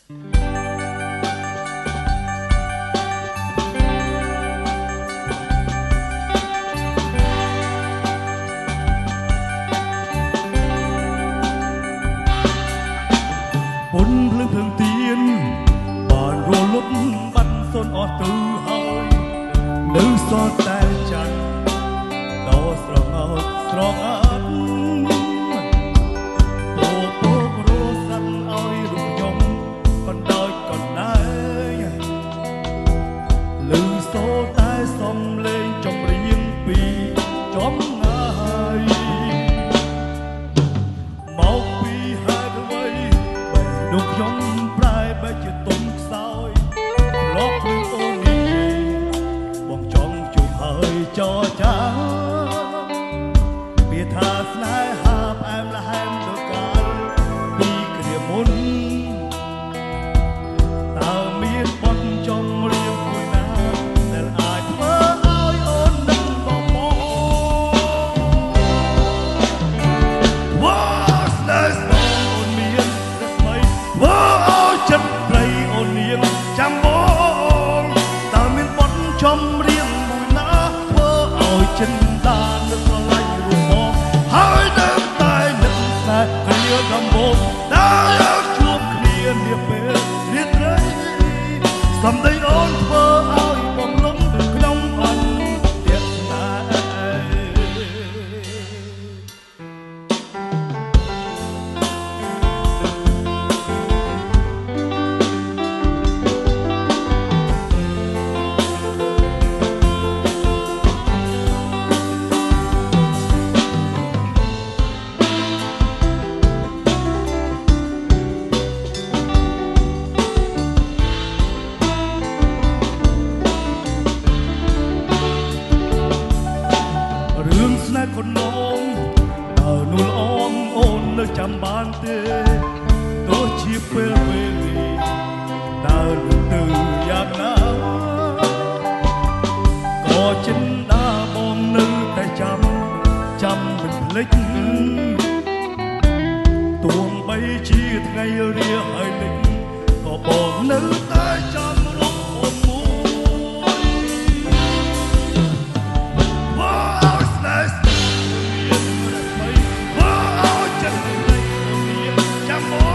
ពុនភ្លើងភ្លើងទៀនបានរលត់បាត់សូនអស់ទៅហើយនៅសល់តែច័ន្ទដ៏ស្រងោតស្រងាត់ពោពោករស់សាត់ឲ្យរូបខ្ញុំបណ្ដោយក៏ដែរលើសូតែសំលេងចម្រៀងពីចំងាយមកពីហេតុអ្វីលោកខ្ញុំប្រែបែកជាទុំខ្សោយធ្លាប់ព្រឺអូននេះបងចង់ជួបហើយចរចាវាថាស្នេហាផ្អែមល្ហែមដូចកាលពីគ្រាមុនតើមានបទចម្រៀងមួយណាដែលអាចធ្វើឲ្យអូននឹកបងមកវ៉ាស្នេហ៍អូនមានតែថ្មីវ៉ាឲ្យចិត្តព្រៃអូននាងចាំបងតើមានបទចម្រៀងមួយណាធ្វើឲ្យចិត្តដាននឹកស្រឡាញ់រូបមកហើយនៅតែនឹកតែគ្នាដំបូងដែលយើងជួបគ្នានាពេលរាត្រីសំដីអូនធ្វើឲ្យបងលំក្នុងអន្តររឿងស្នេហ៍កូននងតើនួលអងអូននៅចាំបានទេទោះជាពេលវេលាតើលឺទៅយ៉ាងណាក៏ចិនដាបងនៅតែចាំមិនភ្លេចទោះបីជាថ្ងៃរាហើយលិចក៏បងនៅតែចាំរកអូនមួយចាំបង